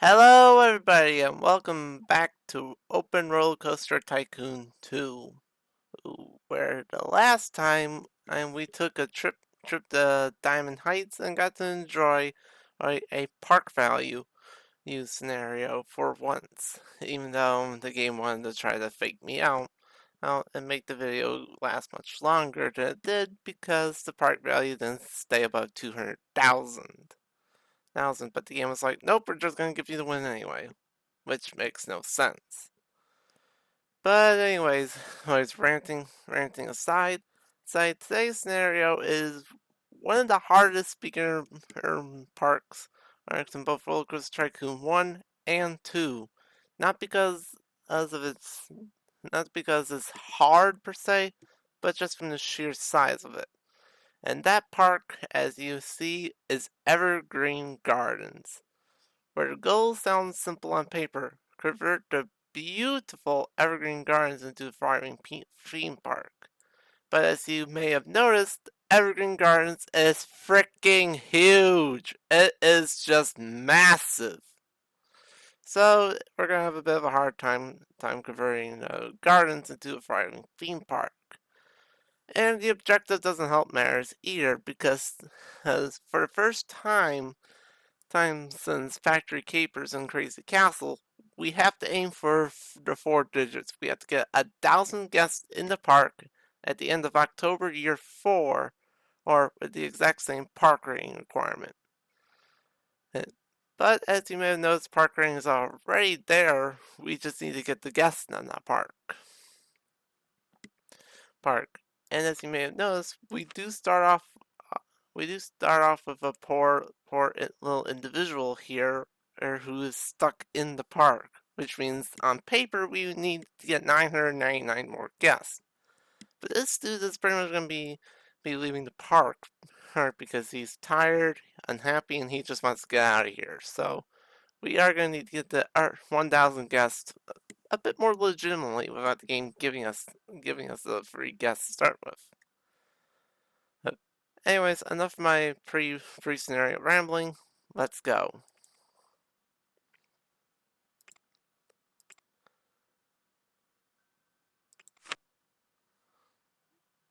Hello, everybody, and welcome back to Open Roller Coaster Tycoon 2, where the last time we took a trip to Diamond Heights and got to enjoy a park value use scenario for once, even though the game wanted to try to fake me out and make the video last much longer than it did because the park value didn't stay above 200,000. But the game was like, nope, we're just gonna give you the win anyway, which makes no sense. But anyways, ranting aside, today's scenario is one of the hardest beginner parks in both Roller Coaster Tycoon 1 and 2. Not because of its not because it's hard per se, but just from the sheer size of it. And that park, as you see, is Evergreen Gardens, where the goal sounds simple on paper: convert the beautiful Evergreen Gardens into a thriving theme park. But as you may have noticed, Evergreen Gardens is freaking huge. It is just massive. So we're gonna have a bit of a hard time converting gardens into a thriving theme park. And the objective doesn't help matters either, because for the first time since Factory Capers and Crazy Castle, we have to aim for the 4 digits. We have to get 1,000 guests in the park at the end of October year 4, or with the exact same park rating requirement. But as you may have noticed, park rating is already there. We just need to get the guests in that park. And as you may have noticed, we do start off with a poor little individual here who is stuck in the park, which means on paper we need to get 999 more guests. But this dude is pretty much going to be leaving the park because he's tired, unhappy, and he just wants to get out of here. So we are going to need to get our 1,000 guests a bit more legitimately without the game giving us the free guests to start with. Anyways, enough of my pre-scenario rambling. Let's go.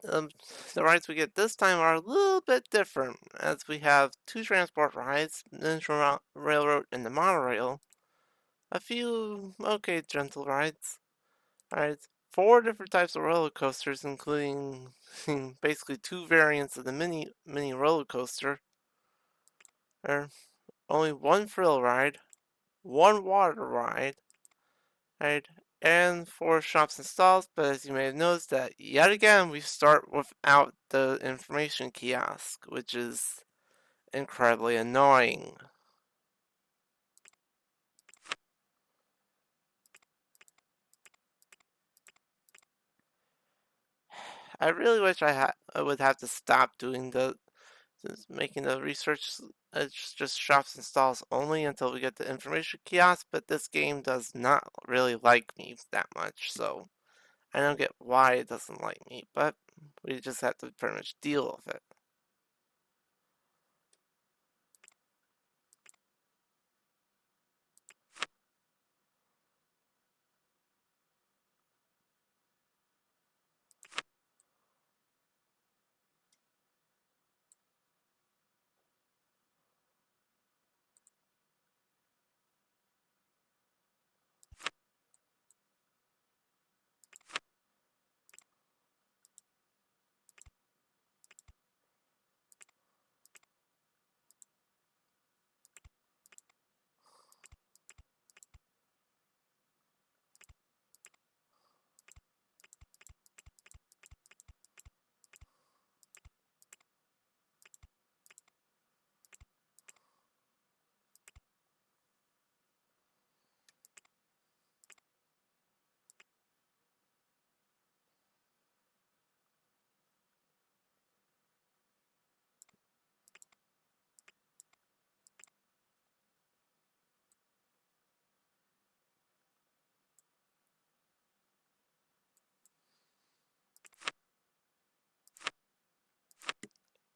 Um, the rides we get this time are a little bit different, as we have 2 transport rides, the Miniature Railroad and the monorail, a few okay gentle rides, alright, 4 different types of roller coasters, including basically 2 variants of the mini roller coaster, only 1 thrill ride, 1 water ride, right, and 4 shops and stalls. But as you may have noticed, that yet again we start without the information kiosk, which is incredibly annoying. I really wish I would have to stop doing making the research. It's just shops and stalls only until we get the information kiosk, but this game does not really like me that much, so I don't get why it doesn't like me, but we just have to pretty much deal with it.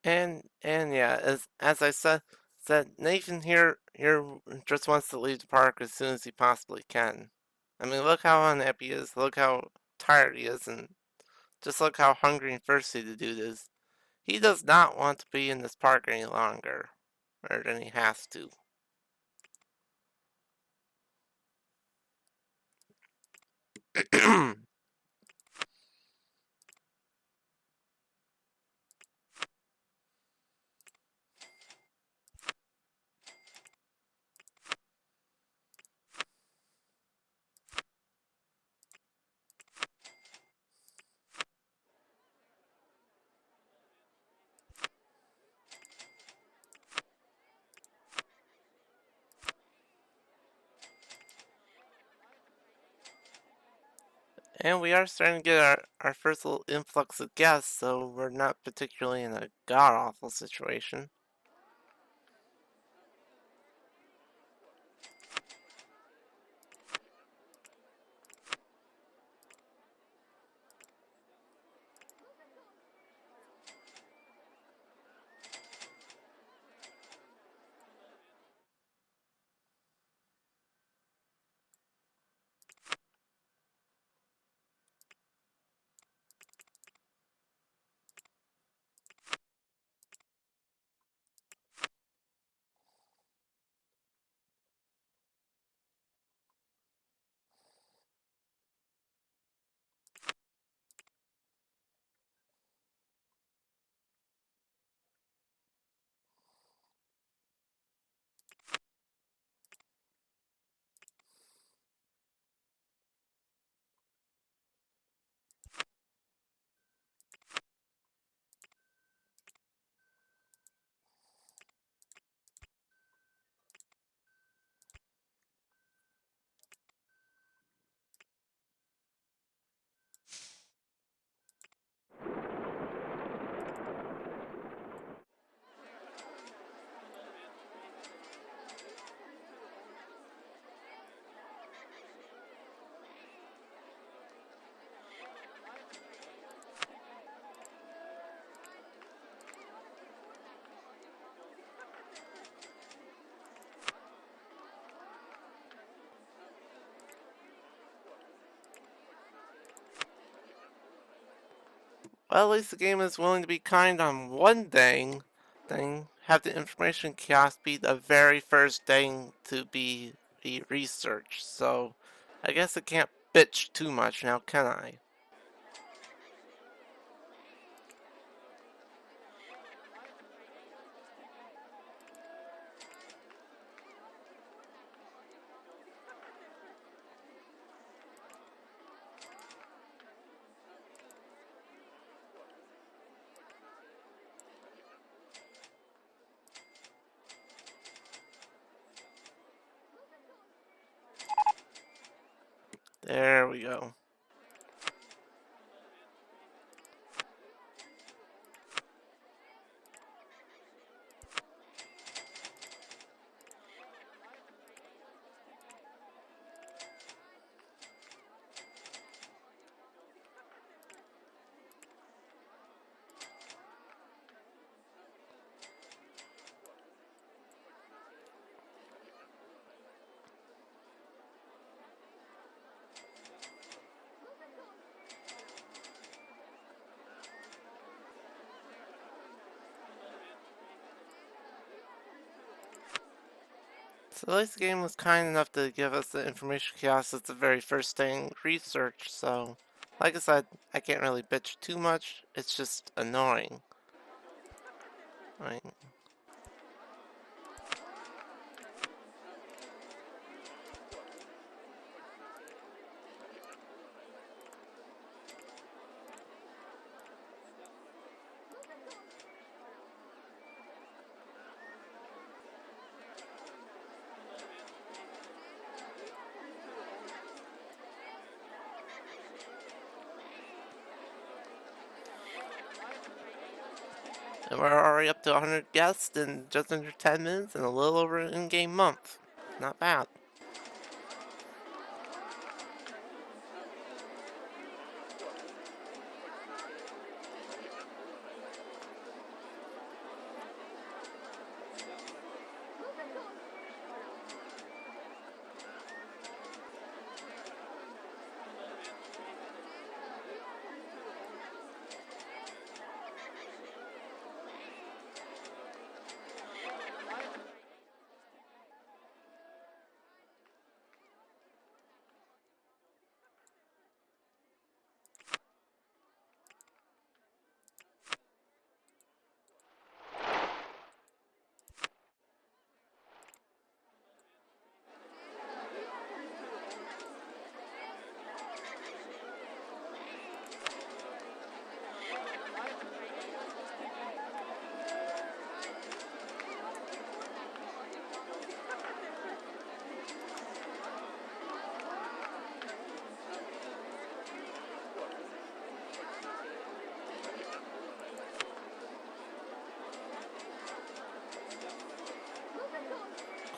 And yeah, as I said, Said Nathan here just wants to leave the park as soon as he possibly can. I mean, look how unhappy he is, look how tired he is, and just look how hungry and thirsty the dude is. He does not want to be in this park any longer, or than he has to. And we are starting to get our first little influx of guests, so we're not particularly in a god-awful situation. Well, at least the game is willing to be kind on one thing. Have the information kiosk be the very first thing to be researched. So, I guess I can't bitch too much now, can I? There we go. So at least the game was kind enough to give us the information kiosk as the very first thing research, so like I said, I can't really bitch too much, it's just annoying. Right? And we're already up to 100 guests in just under 10 minutes and a little over an in-game month. Not bad.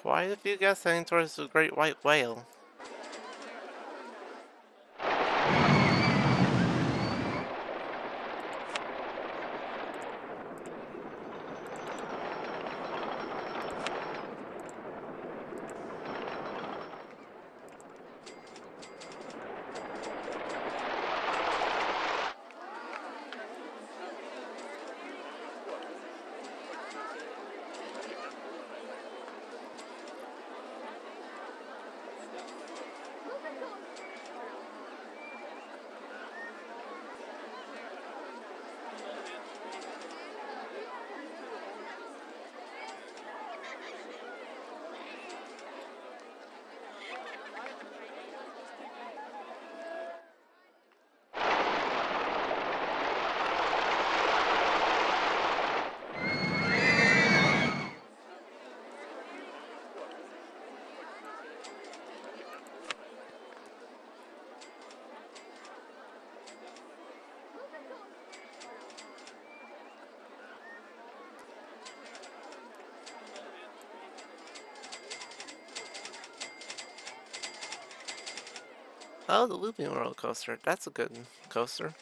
Why did you guess heading towards the great white whale? Oh, the looping roller coaster. That's a good coaster.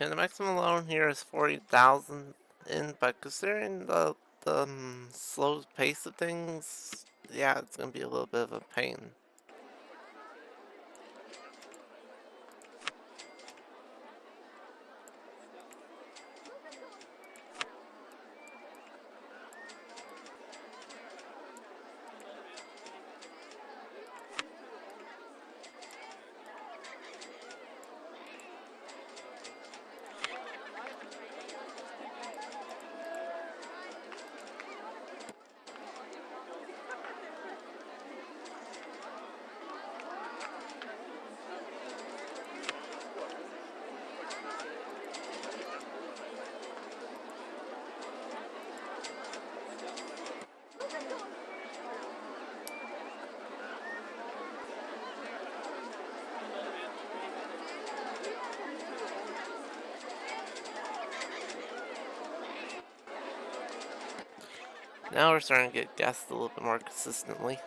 And the maximum loan here is 40,000 in, but considering the slow pace of things, yeah, it's gonna be a little bit of a pain. Now we're starting to get guests a little bit more consistently.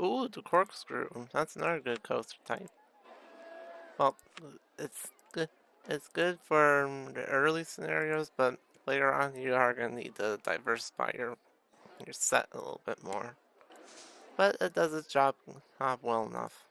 Ooh, the corkscrew. That's another good coaster type. Well, it's good. It's good for the early scenarios, but later on you are gonna need to diversify your set a little bit more. But it does its job well enough.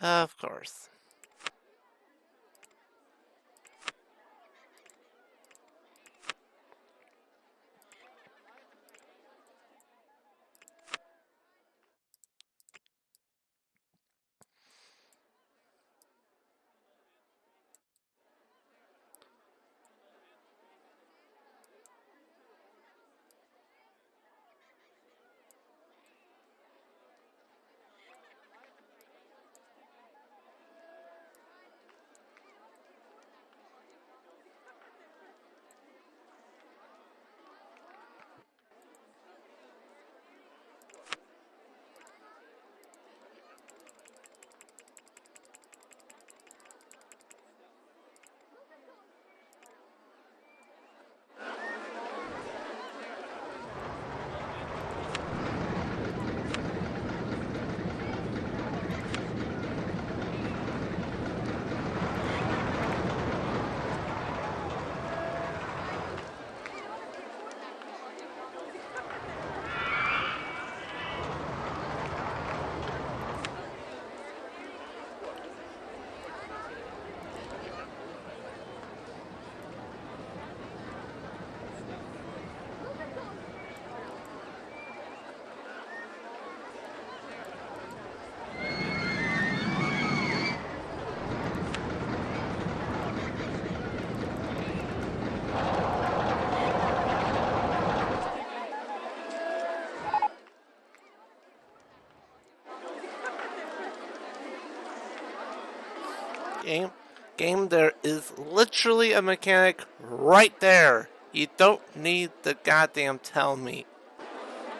Of course. Game, game, there is literally a mechanic right there. You don't need to goddamn tell me.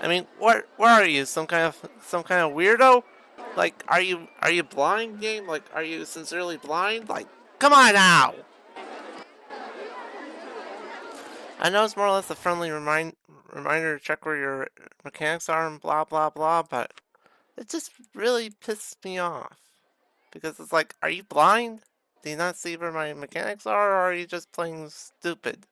I mean, where are you? Some kind of weirdo? Like, are you blind, game? Like, are you sincerely blind? Like, come on now. I know it's more or less a friendly reminder to check where your mechanics are and blah blah blah, but it just really pisses me off because it's like, are you blind? Do you not see where my mechanics are, or are you just playing stupid?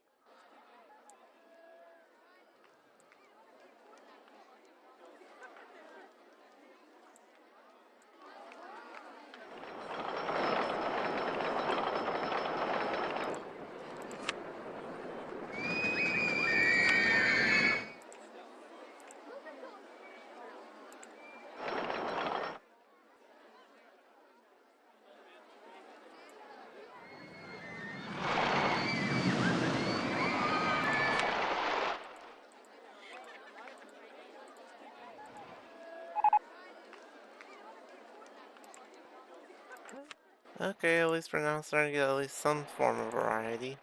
Okay, at least for now, starting to get at least some form of variety.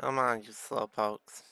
Come on, you slowpokes.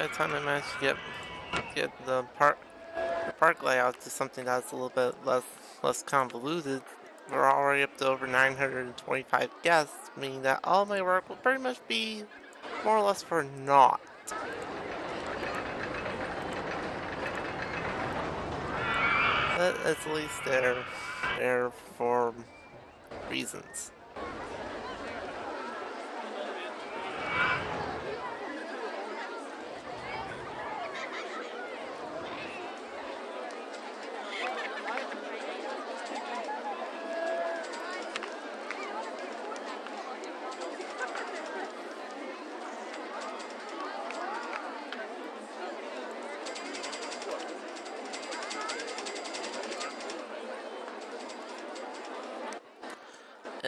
the time I managed to get the park layout to something that's a little bit less convoluted, we're already up to over 925 guests, meaning that all my work will pretty much be more or less for naught. But at least there for reasons.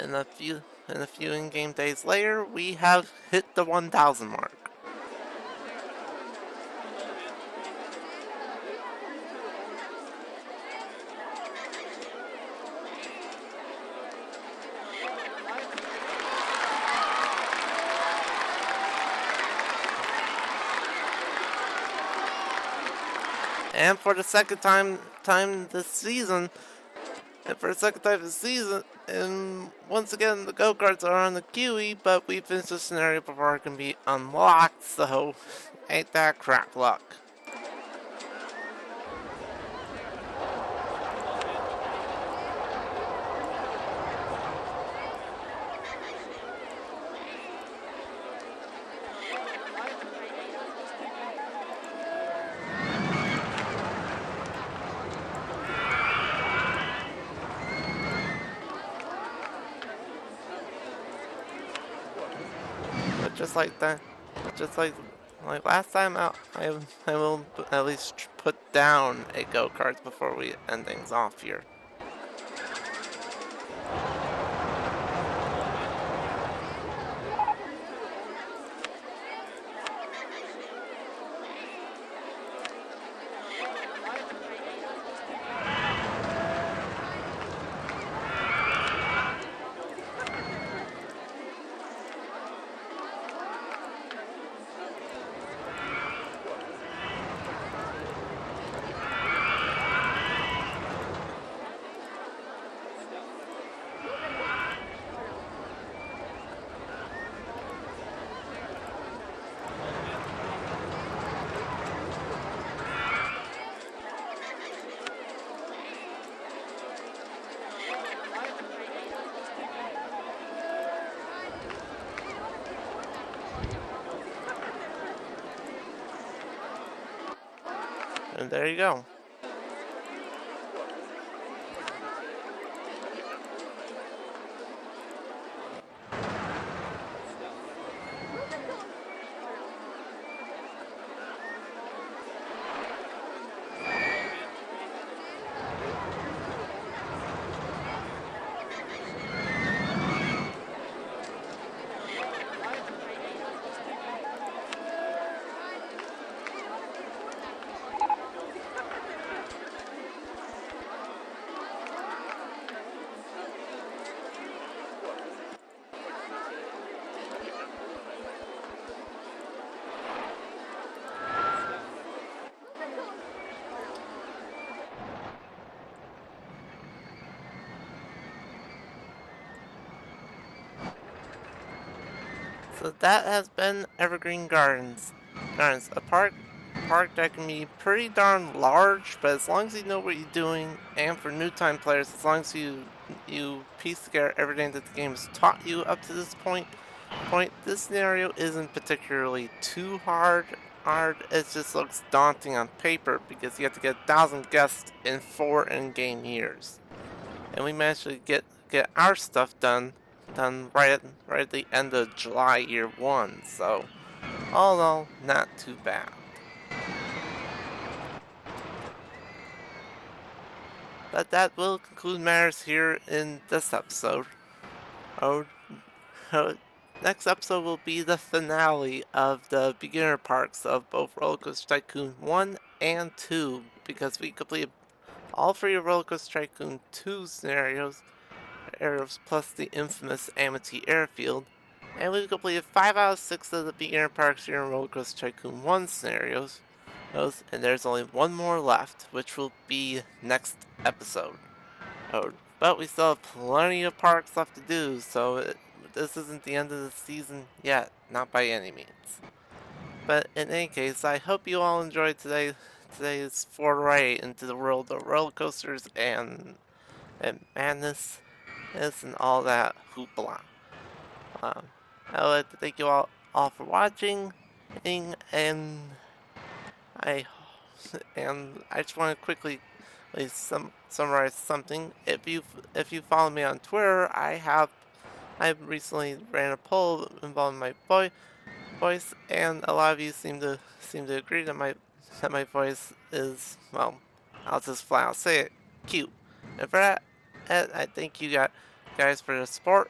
And a few in-game days later, we have hit the 1,000 mark. And for the second time this season, and once again the go-karts are on the QE, but we finished the scenario before it can be unlocked, so ain't that crap luck. But just like that, just like last time out, I will at least put down a go-kart before we end things off here. And there you go. So that has been Evergreen Gardens. A park that can be pretty darn large, but as long as you know what you're doing, and for new time players, as long as you piece together everything that the game has taught you up to this point, this scenario isn't particularly too hard. It just looks daunting on paper because you have to get 1,000 guests in 4 in-game years, and we managed to get our stuff done right at the end of July year 1. So all in all, not too bad. But that will conclude matters here in this episode. Our next episode will be the finale of the beginner parks of both Roller Coaster Tycoon 1 and 2, because we completed all 3 of Roller Coaster Tycoon 2 scenarios, plus the infamous Amity Airfield. And we've completed 5 out of 6 of the Beginner Park Zero Roller Coaster Tycoon 1 scenarios. And there's only one more left, which will be next episode. But we still have plenty of parks left to do, so this isn't the end of the season yet, not by any means. But in any case, I hope you all enjoyed today's foray into the world of roller coasters and madness and all that hoopla. Um, I would like to thank you all for watching, and I and I just want to quickly summarize something. If you follow me on Twitter, I recently ran a poll involving my voice, and a lot of you seem to agree that my voice is, well, I'll just flat out say it, cute. And for that, I thank you guys for the support.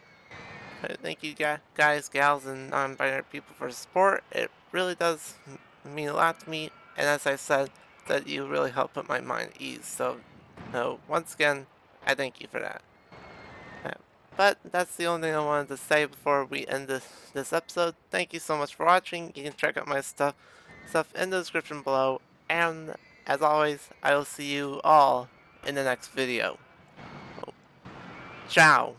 Thank you guys, gals, and non-binary people for the support. It really does mean a lot to me, and as I said, that you really help put my mind at ease. So once again, I thank you for that. Uh, But that's the only thing I wanted to say before we end this episode. Thank you so much for watching. You can check out my stuff in the description below. And as always, I will see you all in the next video. Ciao!